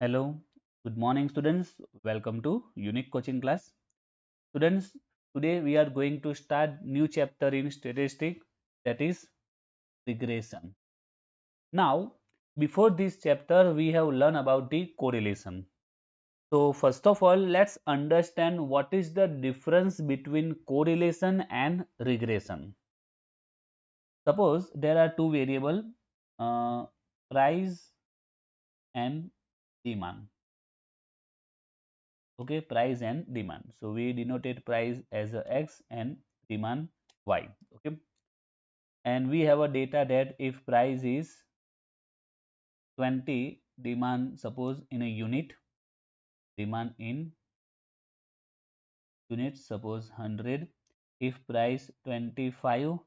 Hello, good morning students. Welcome to Unique Coaching class. Students, today we are going to start new chapter in statistics, that is regression. Now, before this chapter we have learned about the correlation. So first of all, let's understand what is the difference between correlation and regression. Suppose there are two variables, uh, price and demand. Okay, price and demand. So we denoted price as a x and demand y. Okay, and we have a data that if price is 20, demand suppose in a unit, demand in units suppose 100. If price 25,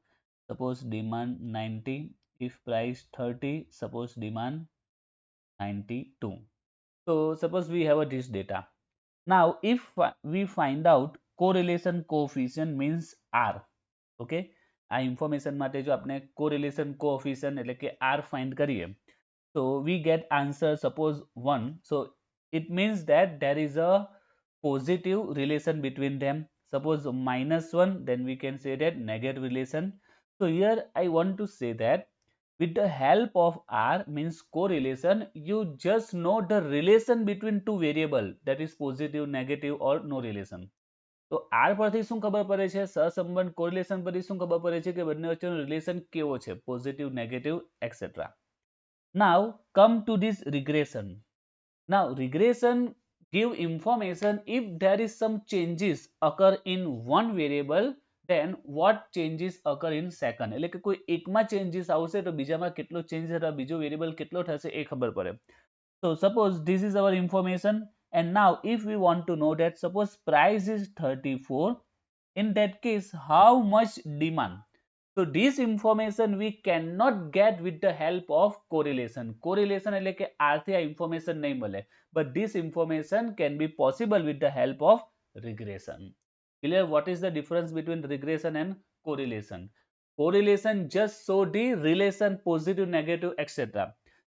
suppose demand 90. If price 30, suppose demand 92. So suppose we have this data. Now if we find out correlation coefficient means R. Okay, આ information માટે જો આપણે correlation coefficient એટલે કે R find કરીએ so we get answer suppose 1. So it means that there is a positive relation between them. Suppose -1, then we can say that negative relation. So here I want to say that with the help of R means correlation, you just know the relation between two variable, that is positive, negative or no relation. તો R પરથી શું ખબર પડે છે? સહસંબંધ correlation પરથી શું ખબર પડે છે કે બંને વચ્ચેનો રિલેશન કેવો છે? Positive, negative etcetera. Now come to this regression. Now regression give information if there is some changes occur in one variable, then what changes occur in second. એટલે કે કોઈ એકમાં changes આવશે તો બીજામાં કેટલો change થશે, બીજો variable કેટલો થશે એ ખબર પડે. So suppose this is our information, and now if we want to know that suppose price is 34, in that case how much demand. So this information we cannot get with the help of correlation. Correlation એટલે કે આથી આ information નહીં મળે, but this information can be possible with the help of regression. Clear? What is the difference between regression and correlation? Correlation just show the relation positive, negative, etc.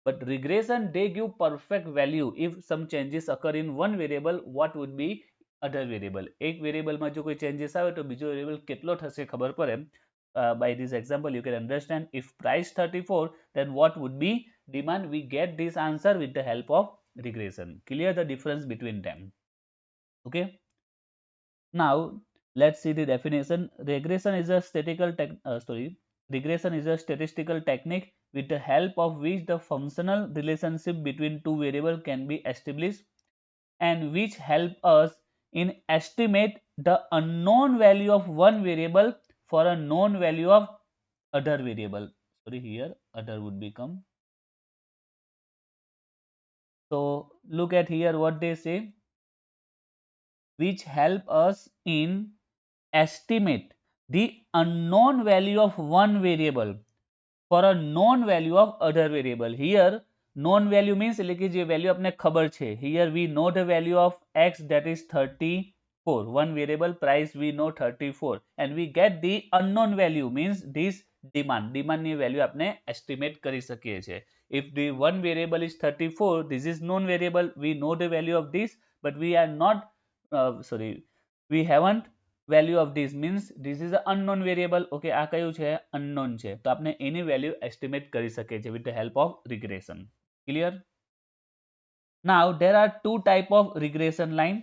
But regression they give perfect value. If some changes occur in one variable, what would be other variable? એક વેરિયેબલમાં જો કોઈ changes આવે તો બીજો variable કેટલો થશે ખબર પડે. By this example you can understand if price 34, then what would be demand. We get this answer with the help of regression. Clear the difference between them? Okay, now let's see the definition. Regression is a statistical technique with the help of which the functional relationship between two variables can be established and which help us in estimate the unknown value of one variable for a known value of other variable. Sorry, here other would become. So look at here what they say, which help us in estimate the unknown value of one variable for a known value of other variable. Here known value means એટલે કે જે value આપને ખબર છે. Here we know the value of x, that is 34. One variable price we know 34 and we get the unknown value means this demand. Demand ની value આપને estimate કરી શકીએ છીએ. If the one variable is 34, this is known variable, we know the value of this, but we are not we haven't value of this, means this is an unknown variable. Okay, આ કયું છે? unknown છે, તો આપણે એની value estimate કરી શકીએ છીએ with the help of regression. Clear? Now there are two type of regression line.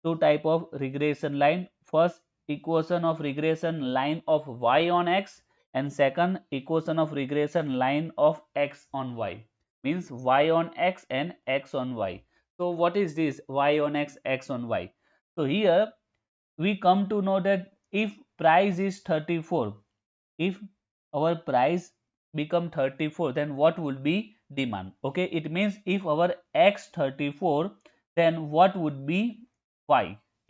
Two type of regression line. First equation of regression line of y on x, and second equation of regression line of x on y, means y on x and x on y. So what is this y on x, x on y? So here we come to know that if price is 34, if our price become 34, then what would be demand? Okay, it means if our x 34, then what would be y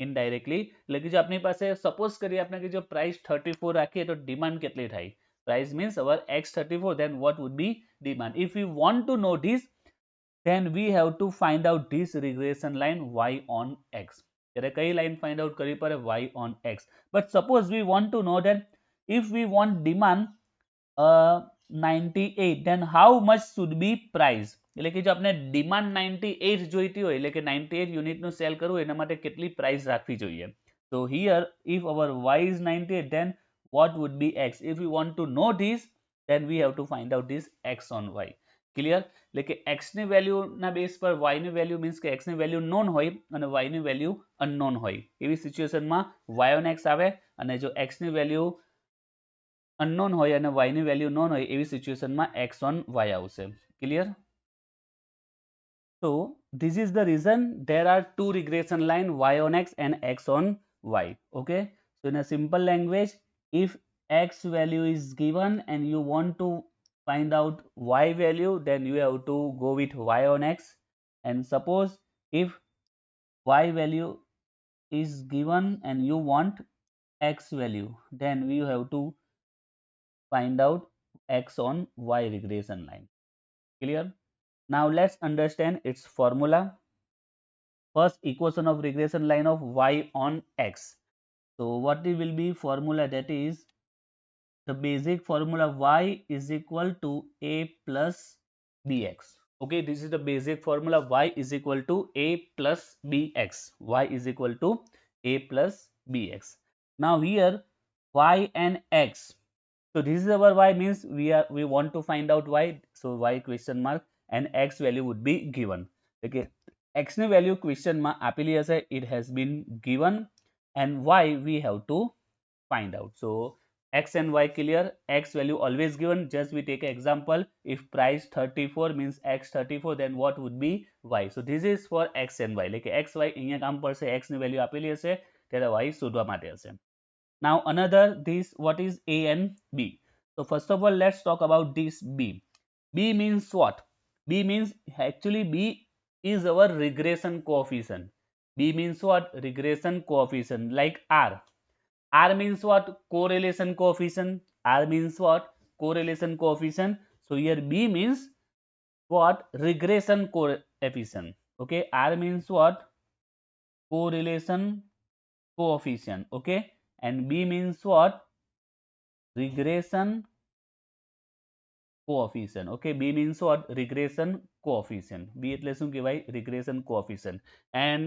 indirectly. એટલે કે જો આપણી પાસે suppose કરીએ આપણે કે જો price 34 રાખીએ તો demand કેટલી થાય? Price means our x 34, then what would be demand? If we want to know this, then we have to find out this regression line y on x. ત્યારે કઈ line find out કરવી પડે? y on x. But suppose we want to know that if we want demand 98, then how much should be price? એટલે કે જો આપણે demand 98 જોઈતી હોય એટલે કે 98 યુનિટનું સેલ કરવું એના માટે કેટલી પ્રાઇસ રાખવી જોઈએ? So here if our y is 98, then what would be x? If we want to know this, then we have to find out this x on y. Clear? એટલે કે x ની વેલ્યુના base પર y ની value means કે x ની value non હોય અને y ની વેલ્યુ અનનોન હોય એવી સિચ્યુએશનમાં y on x આવે અને જો x ની વેલ્યુ અનનોન હોય અને y ની વેલ્યુ નોન હોય એવી સિચ્યુએશનમાં x on y આવશે. Clear? So this is the reason there are two regression line y on x and x on y. Okay. So in a simple language, if x value is given and you want to find out y value, then you have to go with y on x. And suppose if y value is given and you want x value, then we have to find out x on y regression line. Clear? Now let's understand its formula. First equation of regression line of y on x. So what it will be formula, that is the basic formula y is equal to a plus bx. Okay, this is the basic formula y is equal to a plus bx. Y is equal to a plus bx. Now here y and x. So this is our y, means we want to find out y. So y question mark and x value would be given. Okay, x ની value question માં આપેલી હશે, it has been given, and y we have to find out. So x and y clear. X value always given. Just we take an example. If price 34 means x 34, then what would be y? So this is for x and y. Like x y અહીંયા કામ પડશે, x ની value આપેલી હશે ત્યારે y શોધવા માટે હશે. Now another, this what is a and b. So first of all let's talk about this b. B means what? B means, actually b is our regression coefficient. B means what? Regression coefficient, like r. R means what? Correlation coefficient. R means what? Correlation coefficient. So here b means what? Regression coefficient. Okay, R means what? Correlation coefficient. Okay, and b means what? Regression coefficient. Okay, b means what? Regression coefficient. B એટલે શું કહેવાય? Regression coefficient. And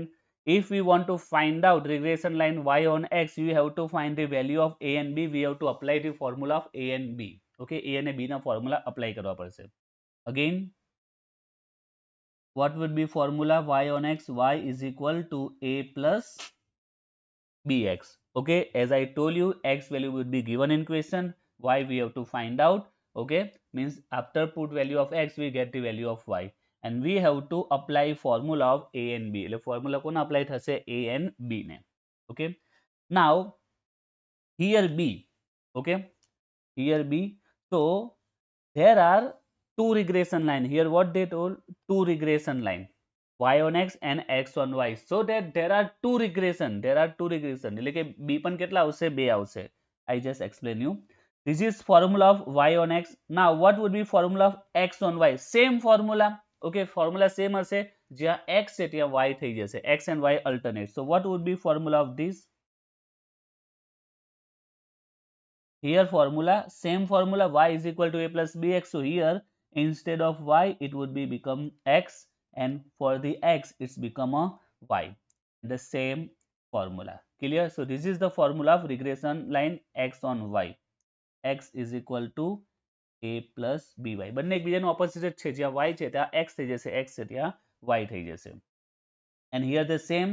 if we want to find out regression line y on x, we have to find the value of a and b. We have to apply the formula of a and b. Okay, a and b ના formula apply કરવા પડશે. Again, what would be formula y on x? Y is equal to a plus bx. Okay, as I told you, x value would be given in question. Y we have to find out. Okay, means after put value of x, we get the value of y, and we have to apply formula of a and b. એટલે formula કોને apply થશે? a and b ને. Okay, now here b. Okay, here b. So there are two regression line. Here what they told? Two regression line, y on x and x on y. So that there are two regression. There are two regression. એટલે કે b પણ કેટલા આવશે? 2 આવશે. I just explain you. This is formula of y on x. Now what would be formula of x on y? Same formula. Okay, formula same હશે. જ્યાં x છે ત્યાં y થઈ જશે. X and y alternate. So what would be formula of this? Here formula, same formula, y is equal to a plus bx. So here instead of y it would be become x, and for the x it's become a y. The same formula. Clear? So this is the formula of regression line x on y. X is equal to a plus by. બંને એકબીજાનું opposite છે. જ્યાં y છે ત્યાં x થઈ જશે, x છે ત્યાં y થઈ જશે. And here the same,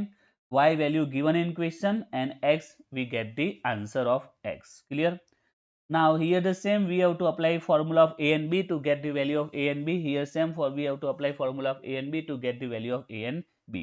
y value given in question and x we get the answer of x. Clear? Now here the same, we have to apply formula of a and b to get the value of a and b. Here same, for we have to apply formula of a and b to get the value of a and b.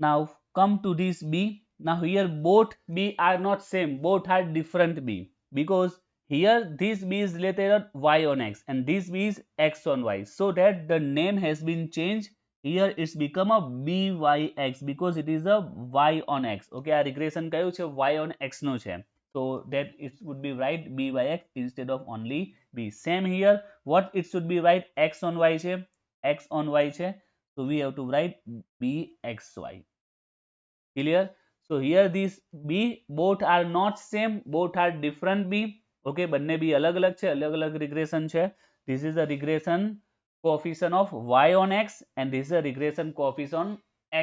Now come to this b. Now here both b are not same, both are different b, because here this b is related on y on x and this b is x on y. So that the name has been changed. Here it's become a byx because it is a y on x. Okay, આ regression કયું છે? y on x નો છે. So that it would be right byx instead of only b. Same here, what it should be right? X on y છે, x on y છે. So we have to write bxy. Clear? So here these b, both are not same, both are different b. Okay, બંને બી અલગ અલગ છે, અલગ અલગ regression છે. This is the regression coefficient of y on x and this is the regression coefficient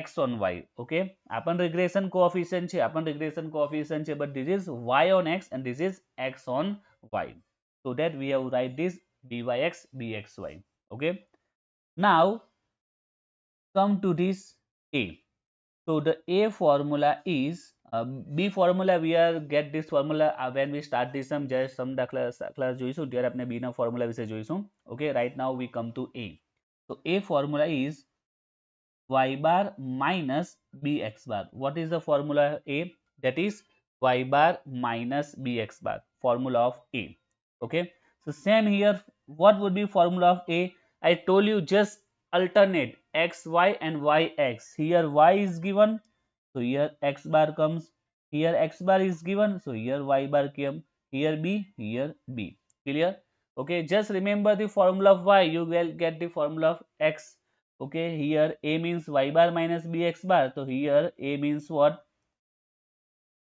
x on y. Okay, આ પણ regression coefficient છે, આ પણ regression coefficient છે, but this is y on x and this is x on y. So that we have write this byx bxy. Okay, now come to this a. So the a formula is b formula we are get this formula when we start this sum. જ્યારે sum દાખલા જોઈશું ત્યારે આપણે b ના formula વિશે જોઈશું. Okay, right now we come to a. So a formula is y bar minus bx bar. What is the formula a? That is y bar minus bx bar, formula of a. Okay, so same here, what would be formula of a? I told you just alternate x y and y x. Here y is given, so here x bar comes, here x bar is given, so here y bar came, here b, here b. Clear? Okay, just remember the formula of y, you will get the formula of x. Okay, here a means y bar minus bx bar, so here a means what?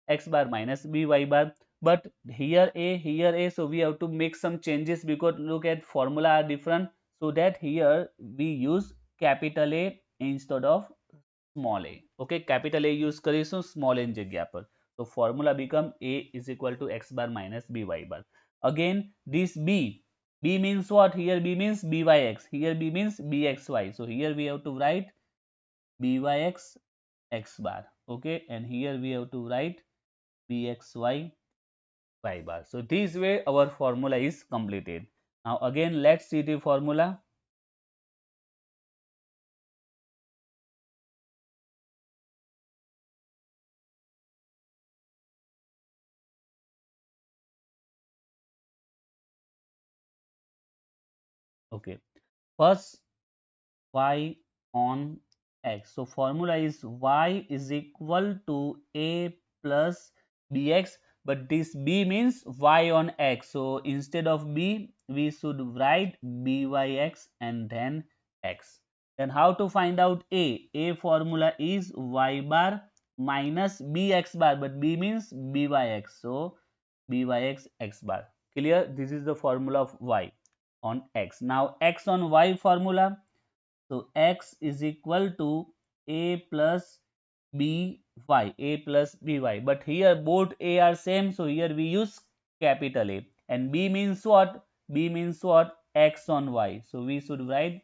X bar minus by bar. But here a, so we have to make some changes because look at formula are different, so that here we use capital A instead of small a. Okay, capital A use કરીશું small a ની જગ્યા પર. So formula become a is equal to x bar minus by bar. Again this b means what? Here b means byx, here b means bxy, so here we have to write byx x bar. Okay, and here we have to write bxy y bar. So this way our formula is completed. Now again let's see the formula. Okay, first y on x. So formula is y is equal to a plus bx, but this b means y on x. So instead of b, we should write byx and then x. Then how to find out a? A formula is y bar minus bx bar, but b means byx. So byx x bar. Clear? This is the formula of y on x. Now x on y formula. So x is equal to a plus by, a plus by. But here both a are same, so here we use capital A. And b means what? B means what? X on y. So we should write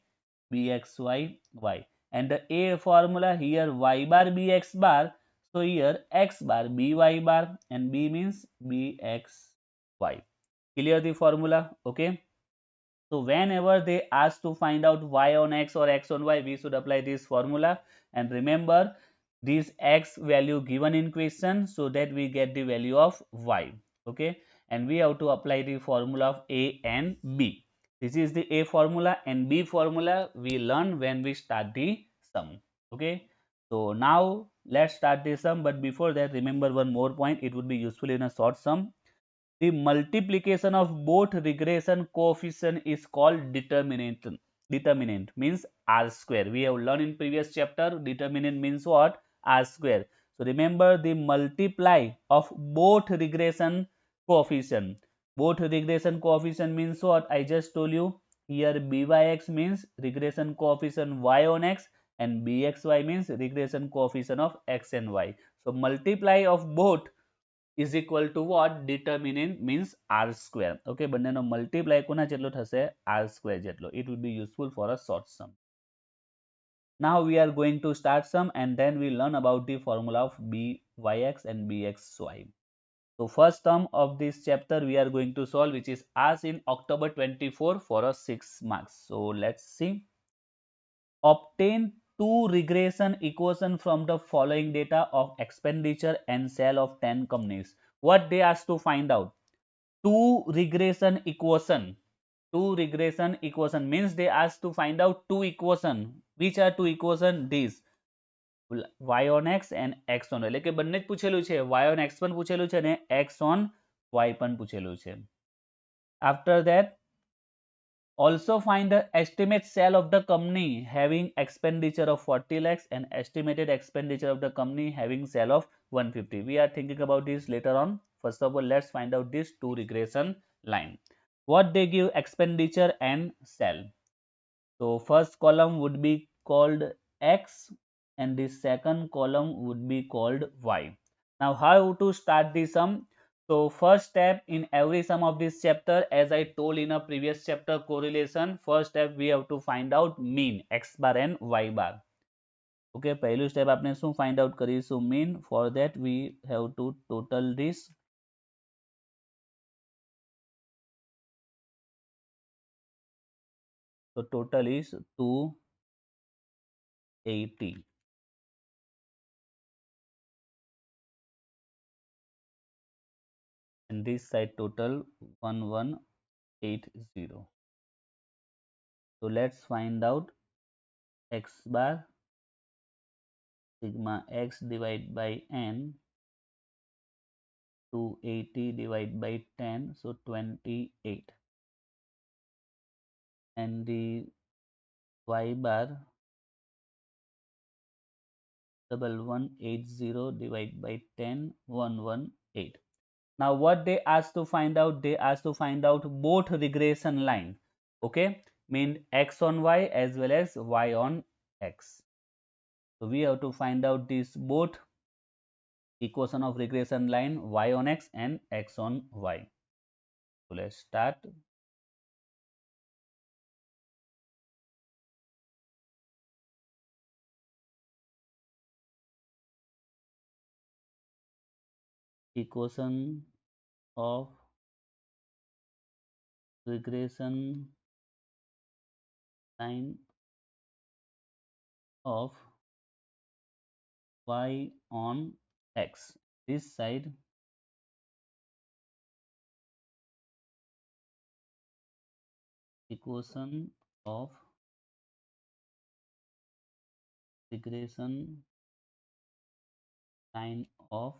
bxy y. And the a formula here y bar bx bar. So here x bar by bar and b means bxy. Clear the formula? Okay. So whenever they ask to find out y on x or x on y, we should apply this formula. And remember this x value given in question, so that we get the value of y. Okay, and we have to apply the formula of a and b. This is the a formula, and b formula we learn when we start the sum. Okay, so now let's start the sum, but before that remember one more point, it would be useful in a short sum. The multiplication of both regression coefficient is called determinant. Determinant means r square. We have learned in previous chapter determinant means what? R square. So remember the multiply of both regression coefficient. Both regression coefficient means what? I just told you. Here byx means regression coefficient y on x and bxy means regression coefficient of x and y. So multiply of both is equal to what? Determinant means r square. Okay, બંનેનો multiply કોના જેટલો થશે? R square જેટલો. It would be useful for a short sum. Now we are going to start sum and then we learn about the formula of byx and bxy. So first term of this chapter we are going to solve, which is asked in October 24 for a 6 marks. So let's see. Obtain two regression equation from the following data of expenditure and sale of 10 companies. What they asked to find out? Two regression equation. Two regression equation means they asked to find out two equation. Which are two equation? These y on x and x on y. એટલે કે બંને જ પૂછેલું છે. Y on x પણ પૂછેલું છે ને x on y પણ પૂછેલું છે. After that, also find the estimate sale of the company having expenditure of 40 lakhs and estimated expenditure of the company having sale of 150. We are thinking about this later on First of all, let's find out these two regression line. What they give: expenditure and sell. So first column would be called X and the second column would be called Y. Now how to start the sum? So first step in every sum of this chapter, as I told in a previous chapter correlation, first step we have to find out mean X bar and Y bar. Okay, પહેલું step આપણે શું find out કરીશું? mean. For that we have to total this. So total is 280 and this side total 1180. So let's find out X bar sigma X divided by n, 280 divided by 10, so 28, and the Y bar 1180 divided by 10, 118. Now what they ask to find out? They ask to find out both regression line. Okay, mean X on Y as well as Y on X. So we have to find out these both equation of regression line, Y on X and X on Y. So let's start. Equation of regression line of Y on X. This side equation of regression line of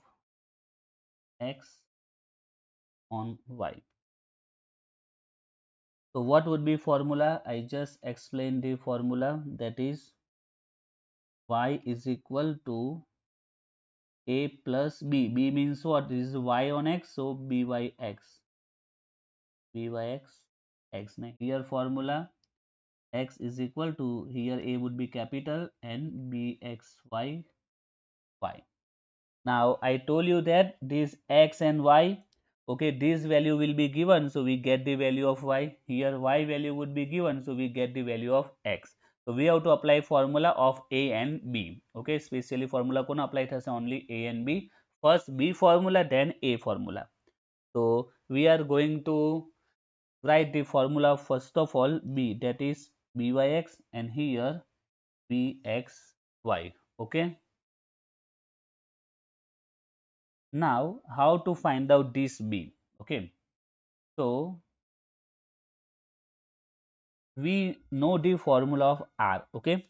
X on Y. So what would be formula? I just explained the formula, that is Y is equal to A plus B. B means what? This is Y on X, so BYX. BYX X. Here formula X is equal to, here A would be capital and BXY Y. Now I told you that this X and Y, okay, this value will be given, so we get the value of Y. Here Y value would be given, so we get the value of X. So we have to apply formula of A and B. Okay, specially formula कोण apply થશે? Only A and B. First B formula, then A formula. So we are going to write the formula first of all B, that is BYX, and here BXY. Okay. Now how to find out this B? Okay. So we know the formula of R. Okay.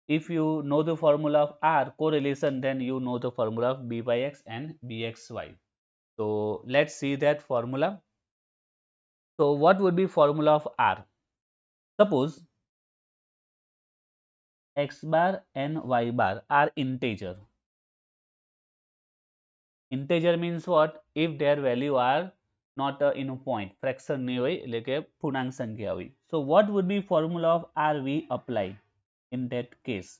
If you know the formula of R correlation, then you know the formula of BYX and BXY. So let's see that formula. So what would be formula of R? Suppose X bar and Y bar are integer. Integer means what? If their value are not in a point, fraction नहीं हुई, એટલે કે પૂર્ણાંક સંખ્યા हुई. So what would be formula of R we apply in that case?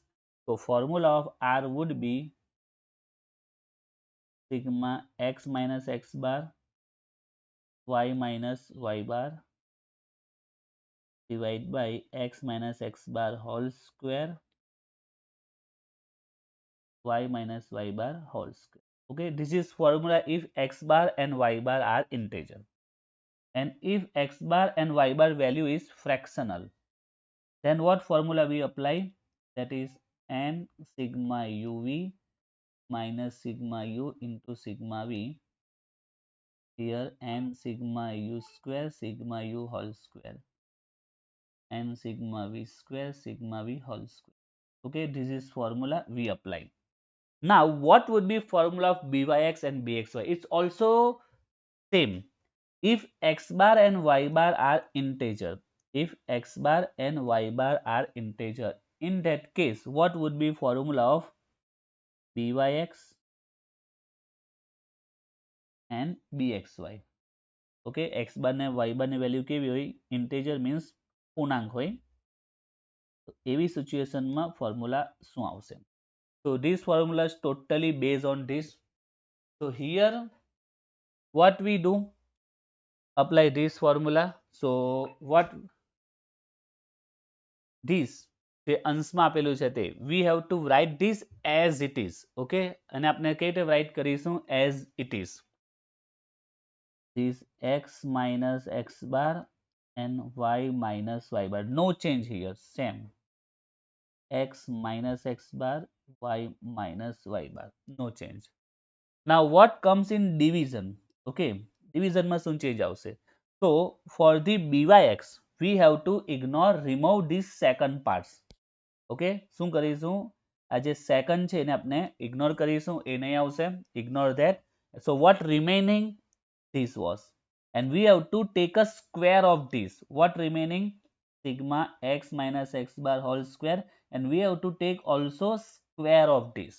So formula of R would be sigma X minus X bar Y minus Y bar divided by X minus X bar whole square Y minus Y bar whole square. Okay, this is formula if X bar and Y bar are integer. And if X bar and Y bar value is fractional, then what formula we apply? That is n sigma uv minus sigma u into sigma v. Here n sigma u square sigma u whole square, n sigma v square sigma v whole square. Okay, this is formula we apply. Now what would be formula of byx and bxy? It's also same. If X bar and Y bar are integer, if X bar and Y bar are integer, in that case, what would be formula of BYX and bxy. Okay x બાર ને y બાર ની value કેવી હોય integer means પૂર્ણાંક હોય તો એવી સિચ્યુએશનમાં formula શું આવશે so this formula is totally based on this so here what we do apply this formula so what this જે અંશમાં આપેલું છે તે we have to write this as it is okay અને આપણે કઈ રીતે write કરીશું as it is this x minus x bar and y minus y bar no change here same x minus x bar y minus y bar no change now what comes in division okay division માં શું change આવશે so for the byx we have to ignore remove this second parts okay શું કરીશું આ જે second છે એને આપણે ઇગ્નોર કરીશું એ નહીં આવશે ignore that so what remaining this was and we have to take a square of this what remaining sigma x minus x bar whole square and we have to take also square of this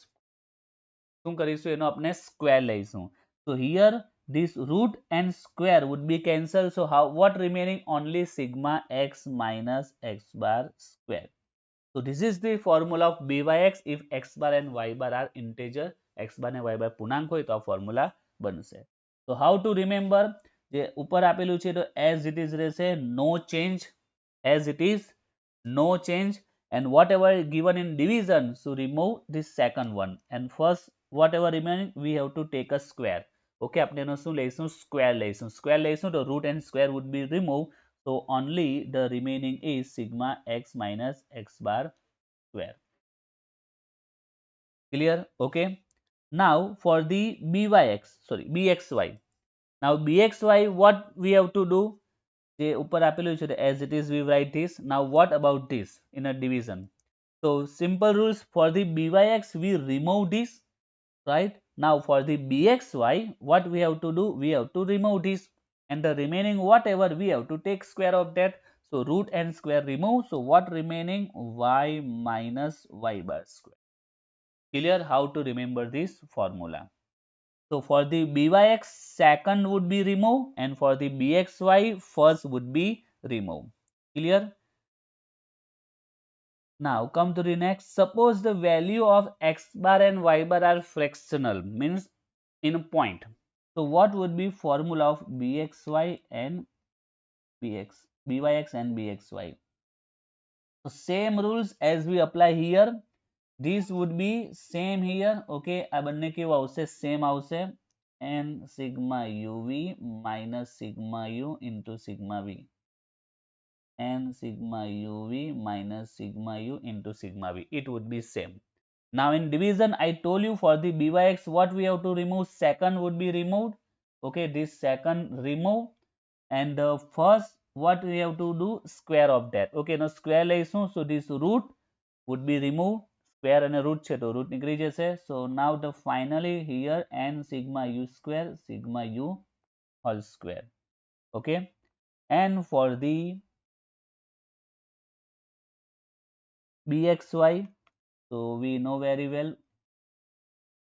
શું કરીશું એનો આપણે square લઈશું so here this root and square would be cancelled so how what remaining only sigma x minus x bar square so this is the formula of byx if x bar and y bar are integer x bar and y bar પૂર્ણાંક હોય તો આ formula બનશે so how to remember જે ઉપર આપેલું છે તો as it is રહેશે no change as it is no change and whatever given in division so remove this second one and first whatever remaining we have to take a square okay આપણે એનો શું લઈશું square લઈશું તો root and square would be removed so only the remaining is sigma x minus x bar square clear okay now for the bxy now bxy what we have to do જે ઉપર આપેલું છે as it is we write this now what about this in a division so simple rules for the byx we remove this right now for the bxy what we have to do we have to remove this and the remaining whatever we have to take square of that so root and square remove so what remaining y minus y bar square clear how to remember this formula so for the byx second would be removed and for the bxy first would be removed. Clear? Now come to the next. Suppose the value of x bar and y bar are fractional means in a point. So what would be formula of bxy and byx and bxy? So same rules as we apply here. This would be same here. Okay, આ બંને કેવું આવશે same આવશે and sigma uv minus sigma u into sigma v and sigma uv minus sigma u into sigma v it would be same now in division I told you for the byx what we have to remove second would be removed okay this second remove and the first what we have to do square of that okay now square લઈશું so this root would be removed square and a root છે તો root નીકળી જશે so now the finally here n sigma u square sigma u whole square okay and for the bxy so we know very well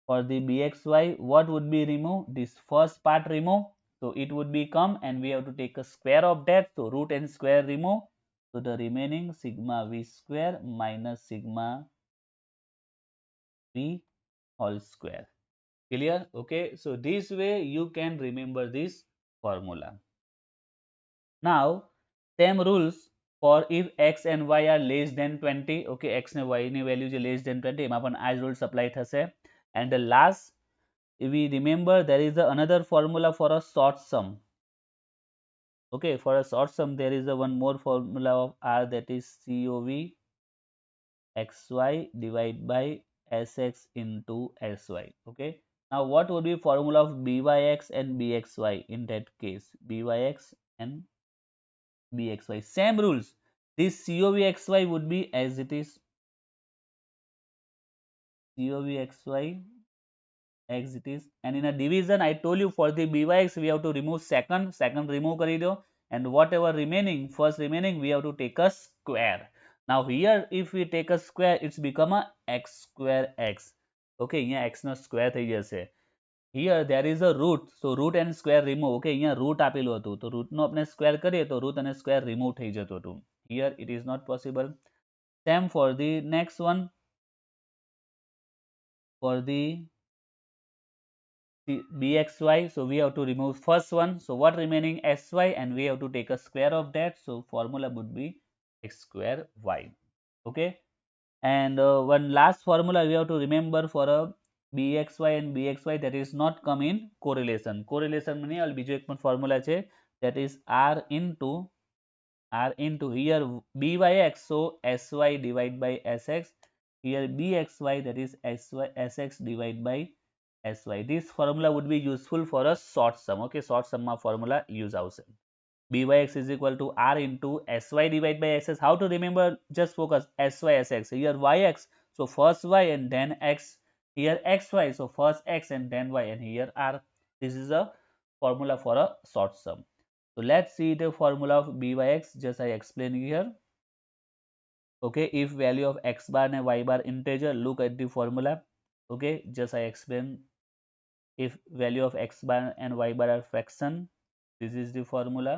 for the bxy what would be removed this first part remove so it would become and we have to take a square of that so root and square remove so the remaining sigma v square minus sigma v whole square clear okay so this way you can remember this formula now same rules for if x and y are less than 20 okay x and y ની value જે less than 20 એમાં પણ આ જ rules apply થશે and the last if we remember there is another formula for a short sum okay for a short sum there is one more formula of r that is cov xy divided by sx into sy okay now what would be formula of byx and bxy in that case byx and bxy same rules this covxy would be as it is covxy as it is and in a division I told you for the byx we have to remove second remove કરી દો and whatever remaining first remaining we have to take a square now here if we take a square it's become a x square x okay અહીંયા x નો square થઈ જશે here there is a root, so root and square remove. Okay, અહીંયા root આપેલું હતું, તો root નો આપણે square કરીએ તો root અને square remove થઈ જતું હતું. Here it is not possible. Same for the next one, for the bxy. So we have to remove first one. So what remaining sy, and we have to take a square of that. So formula would be x square y. Okay. And one last formula we have to remember for a bxy and bxy, that is not come in correlation. Correlation meaning બીજો એક પણ formula છે, that is r into here byx, so sy divided by sx, here bxy, that is sx divided by sy. This formula would be useful for a short sum. Okay, short sum માં formula use આવશે. Byx is equal to r into sy divided by xs. How to remember? Just focus sy sx. Here yx, so first y and then x. Here xy, so first x and then y, and here r. This is a formula for a short sum. So let's see the formula of byx. Just I explain here. Okay, if value of x bar and y bar integer, look at the formula. Okay, just I explain. If value of x bar and y bar are fraction, this is the formula.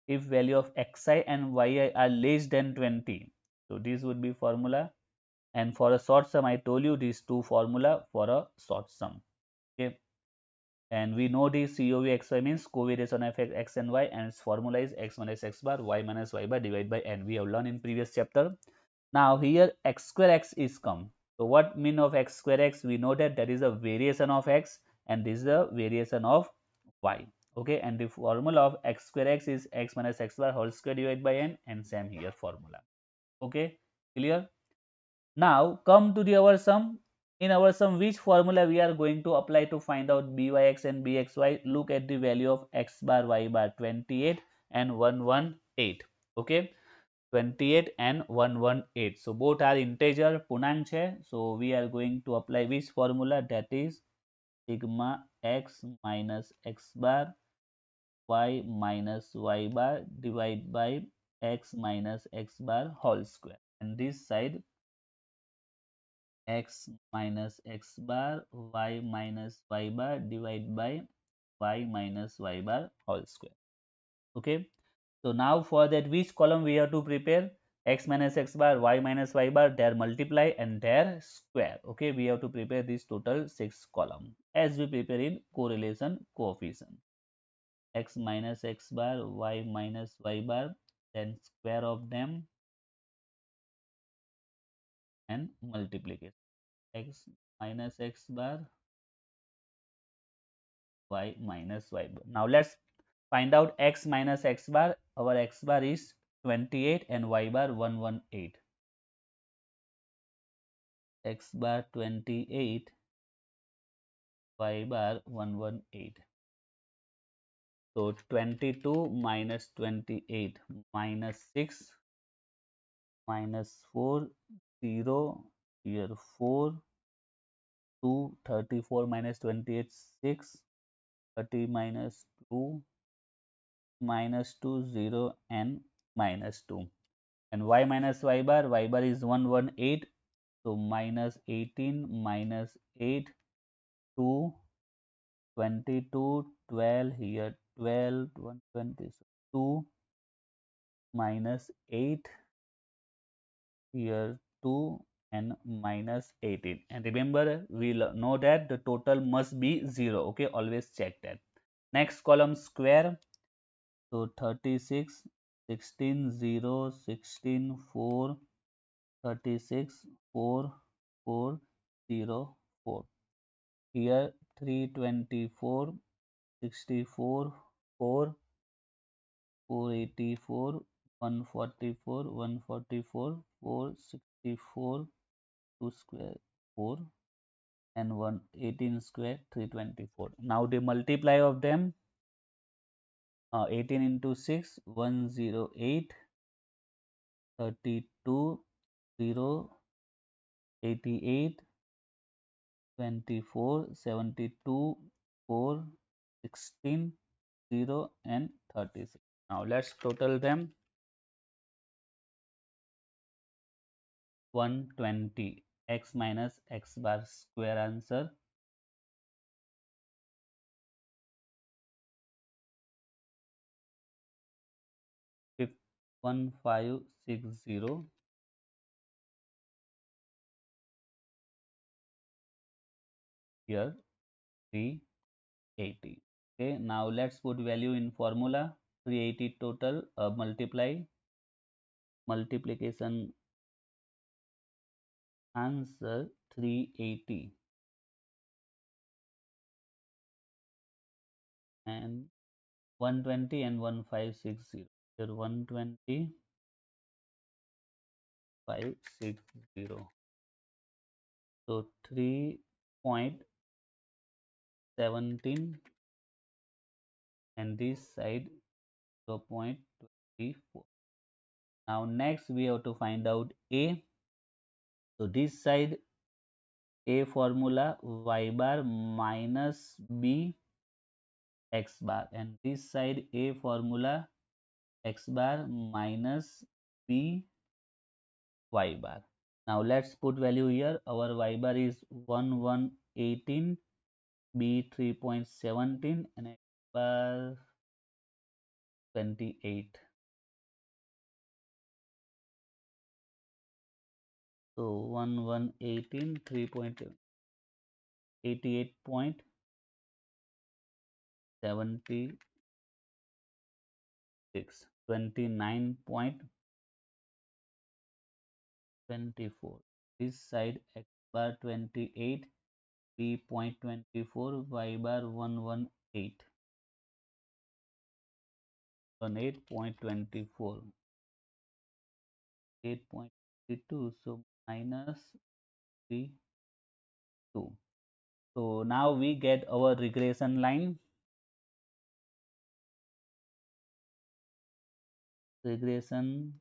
If value of xi and yi are less than 20, so this would be formula. And for a short sum, I told you these two formula for a short sum. Okay, and we know this COV means covariation of x and y, and its formula is x minus x bar, y minus y bar divided by n. We have learned in previous chapter. Now here x square x is come. So what mean of x square x? We know that that is a variation of x, and this is a variation of y. Okay, and the formula of x square x is x minus x bar whole square divided by n, and same here formula. Okay, clear? Now come to the our sum. In our sum, which formula we are going to apply to find out byx and bxy? Look at the value of x bar, y bar, 28 and 118. Okay, 28 and 118. So both are integer, पूर्णांक છે. So we are going to apply which formula? That is sigma x minus x bar y minus y bar divided by x minus x bar whole square, and this side x minus x bar y minus y bar divided by y minus y bar whole square. Okay, so now for that, which column we have to prepare? X minus x bar, y minus y bar, their multiply and their square. Okay, we have to prepare this total 6 column as we prepare in correlation coefficient. X minus x bar, y minus y bar, then square of them and multiplication. X minus x bar, y minus y bar. Now let's find out x minus x bar. Our x bar is 28 and y bar 118. X bar 28, y bar 118. So 22 minus 28 minus 6 minus 4, 0, here 4, 2, 34 minus 28, 6, 30 minus 2, minus 2, 0 and minus 2. And y bar is 118. So minus 18 minus 8, 2, 22, 12, here 12, 120, so 2 minus 8, here 2 and minus 18. And remember, we know that the total must be 0. Okay, always check that. Next column square. So 36, 16, 0, 16, 4, 36, 4, 4, 0, 4. Here 324, 64, 4, 484, 144, 144, 464, 2 square 4, and 118 square 324. Now the multiply of them, 18 into 6, 108, 32, 0, 88, 24, 72, 4, 16, 0 and 36. Now let's total them. 120. X minus x bar square answer 1560 here 380. Okay, now let's put value in formula. 380 total, multiplication answer 380 and 120 and 1560. Here 120 560. So 3.17 and this side 0.24. Now next we have to find out A. So this side A formula y bar minus B x bar, and this side A formula x bar minus B y bar. Now let's put value here. Our y bar is 1118, B 3.17 and x bar 28. So 1118 3.88.76 29.24. This side x bar 28, B.24, y bar 118 18.24, 8.32, so minus 3 2. So now we get our regression line. Regression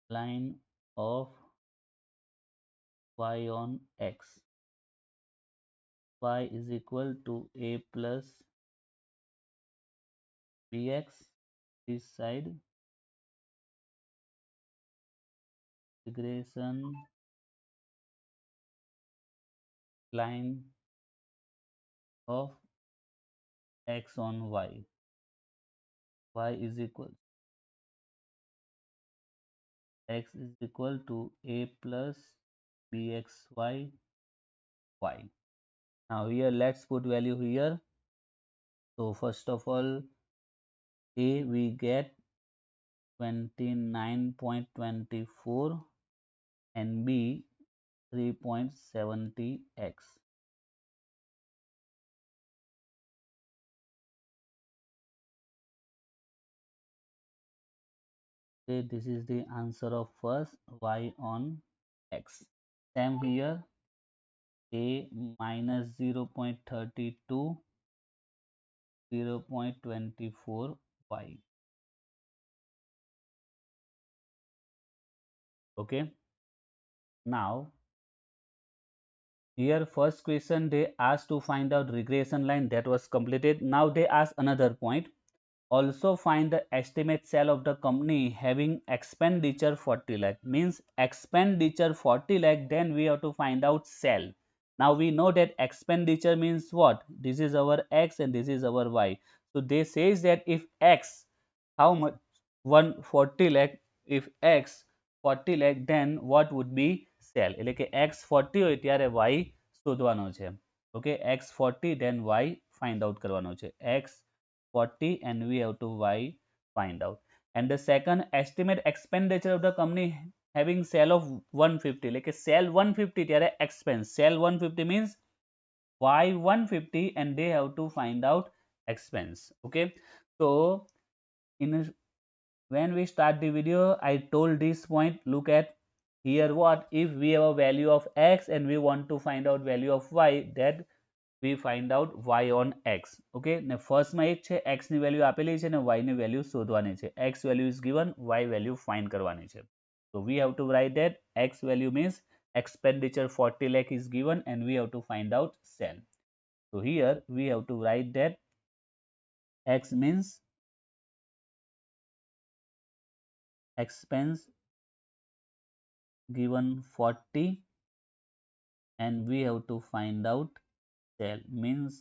line of y on x. Y is equal to a plus bx. This side regression line of x on y. Y is equal x is equal to a plus bxy y. Now here let's put value here. So first of all, a we get 29.24 and b 3.70x. Okay, this is the answer of first y on x. Same here, a minus 0.32, 0.24y. Okay, now here first question they asked to find out regression line, that was completed. Now they ask another point. Also find the estimate sale of the company having expenditure 40 lakh, means expenditure 40 lakh, then we have to find out sale. Now we know that expenditure means what? This is our x and this is our y. So they says that if x, how much? 140 lakh. If x 40 lakh, then what would be sale? એટલે કે x 40 હોય ત્યારે y શોધવાનો છે. Okay, x 40 then y find out કરવાનો છે. x 40 and we have to y find out. And the second, estimate expenditure of the company having sale of 150, એટલે કે sale 150 ત્યારે expense, sale 150 means y 150 and they have to find out expense. Okay, so in when we start the video I told this point, look at here, what if we have a value of x and we want to find out value of y, that we find out y on x. Okay, ને first માં એક છે x ની value આપેલી છે ને y ની value શોધવાની છે. x value is given, y value find કરવાની છે. So we have to write that x value means expenditure 40 lakh is given and we have to find out sale. So here we have to write that x means expense given 40 and we have to find out sale, means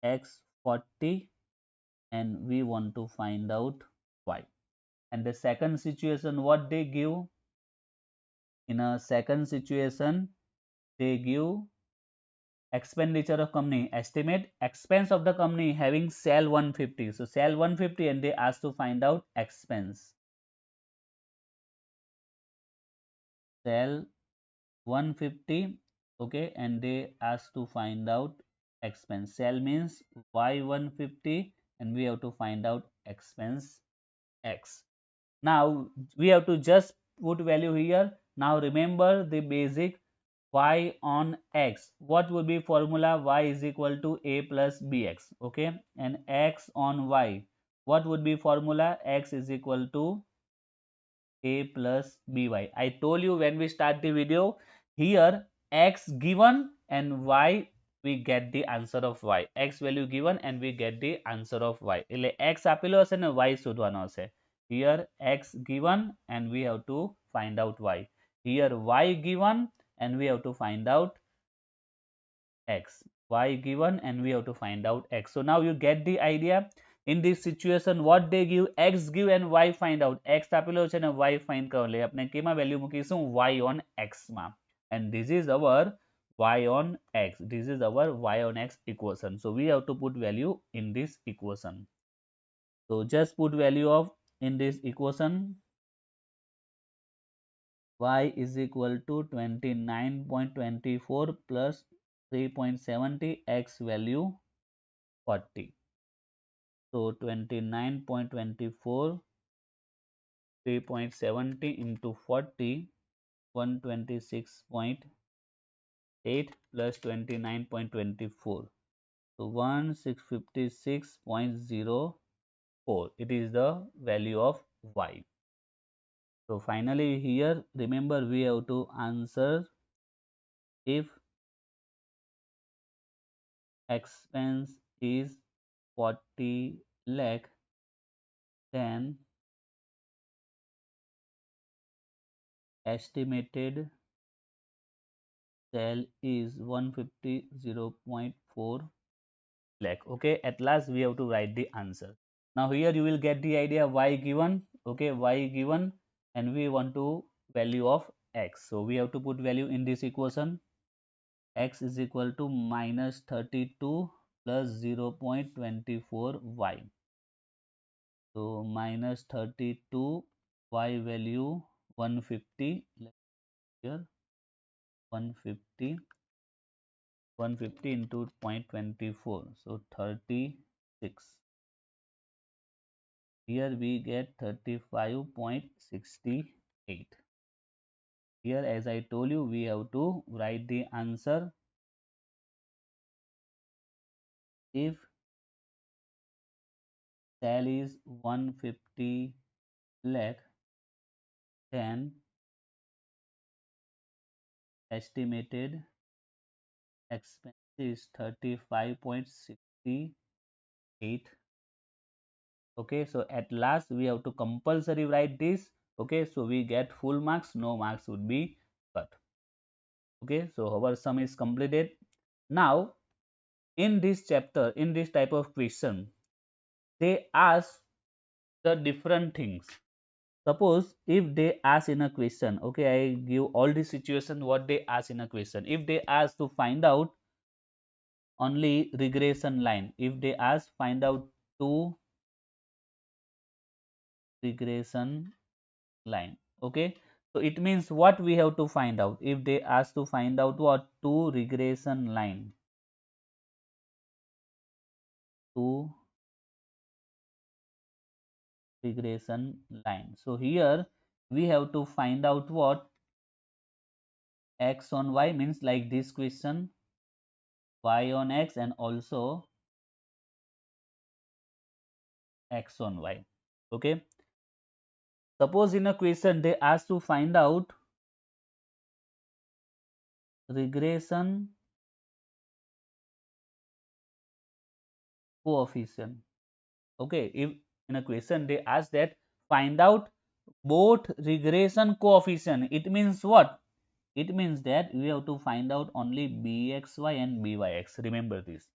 x 40 and we want to find out y. And the second situation, what they give? In a second situation, they give expenditure of company, estimate expense of the company having sell 150. So sell 150 and they ask to find out expense. Sell 150, okay, and they ask to find out expense. Sell means y 150 and we have to find out expense x. Now we have to just put value here. Now remember the basic y on x. What would be formula? Y is equal to a plus bx, okay, and x on y. What would be formula? X is equal to a plus by. I told you when we start the video, here x given and y we get the answer of y. X value given and we get the answer of y. એટલે x આપેલો હશે ને y શોધવાનો હશે. Here x given and we have to find out y. Here y given and we have to find out x. Y given and we have to find out x. So now you get the idea. In this situation, what they give, x give and y find out. X આપેલો છે ને y find કરો. એટલે આપણે કેમાં value મૂકીશું? Y on x માં. And this is our y on x. This is our y on x equation. So we have to put value in this equation. So just put value of in this equation. Y is equal to 29.24 plus 3.70, x value 40. So 29.24, 3.70 into 40, 126.8 plus 29.24. So 1656.04. It is the value of y. So finally here, remember we have to answer if expense is 40 lakh, then estimated sale is 150 0.4 lakh. Okay, at last we have to write the answer. Now here you will get the idea y given, okay, y given and we want to value of x. So we have to put value in this equation. X is equal to minus 32 plus 0.24 y. So minus 32 y value 150 here 150 into 0.24, so 36. Here we get 35.68. Here as I told you we have to write the answer if sale is 150 lakh, then estimated expense is 35.68. Okay, so at last we have to compulsory write this. Okay, so we get full marks, no marks would be cut. Okay, so our sum is completed. Now in this chapter, in this type of question, they ask the different things. Suppose if they ask in a question, okay, I give all the situation what they ask in a question. If they ask to find out only regression line, if they ask find out two regression line, okay, so it means what we have to find out. If they ask to find out what two regression line, two regression line, so here we have to find out what x on y means, like this question y on x and also x on y. Okay, suppose in a question they ask to find out regression coefficient. Okay, if in a question they ask that find out both regression coefficient, it means what? It means that we have to find out only bxy and byx. Remember this.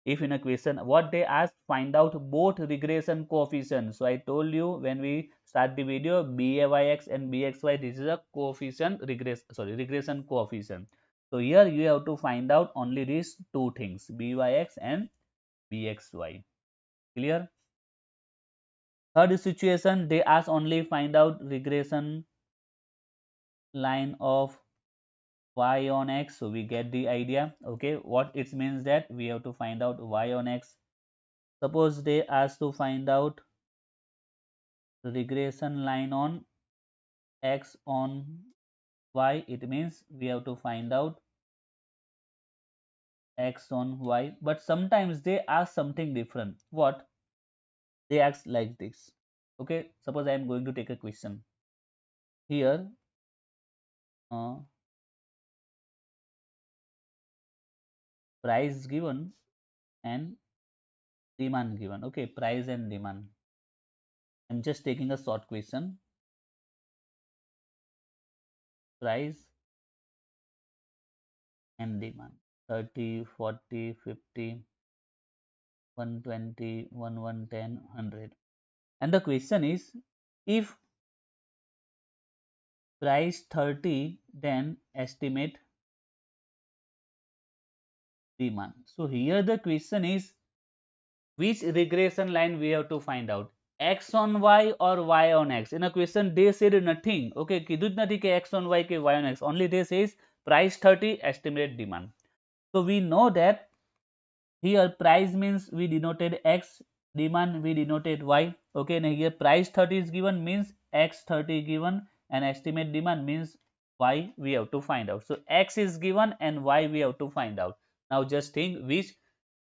if in a question what they ask, find out both regression coefficients. So I told you when we start the video, byx and bxy, this is a coefficient regression coefficient. So here you have to find out only these two things, byx and bxy. Clear? Third situation, they ask only find out regression line of y on x. So we get the idea. Okay, what it means that we have to find out y on x. Suppose they ask to find out regression line on x on y, it means we have to find out x on y. But sometimes they ask something different. What? They ask like this. Okay, suppose I am going to take a question. Here, uh, price given and demand given. Okay, price and demand. I'm just taking a short question. Price and demand. 30, 40, 50, 120, 1110, 100. And the question is, if price 30, then estimate demand. So here the question is, which regression line we have to find out, x on y or y on x. In a question they said nothing. Okay, કીધું જ નથી કે x on y કે y on x. Only they says price 30, estimate demand. So we know that here price means we denoted x, demand we denoted y. Okay, and here price 30 is given means x 30 given, and estimate demand means y we have to find out. So x is given and y we have to find out. Now just think which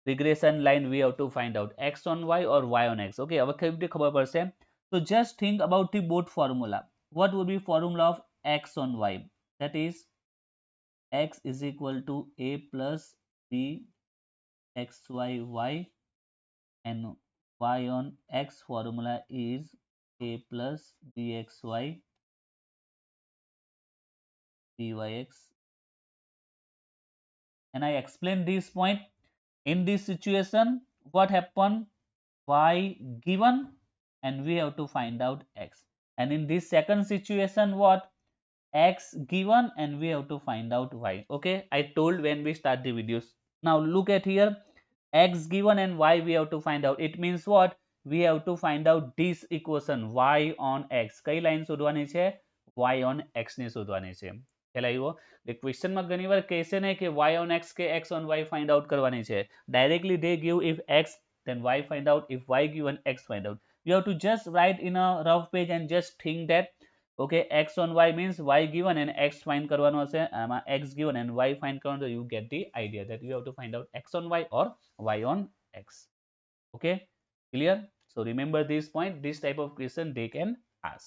regression line we have to find out, x on y or y on x. Okay, હવે કેવી રીતે ખબર પડશે? So just think about the both formula. What would be formula of x on y? That is x is equal to a plus b xy and y on x formula is a plus bxy byx. And I explained this point. In this situation, what happened? Y given and we have to find out x. And in this second situation, what? X given and we have to find out y. Okay, I told when we start the videos. Now look at here, x given and y we have to find out. It means what? We have to find out this equation y on x. કઈ line શોધવાની છે? Y on x ને શોધવાની છે. ખ્યાલ આવ્યો? The question માં ઘણીવાર કહેશે ને કે y on x કે x on y find out કરવાની છે. Directly they give if x then y find out, if y given x find out. You have to just write in a rough page and just think that okay, x on y means y given and x find કરવાનો હશે. આમાં x given and y find કરવાનો, so you get the idea that you have to find out x on y or y on x. Okay, clear? So remember this point, this type of question they can ask.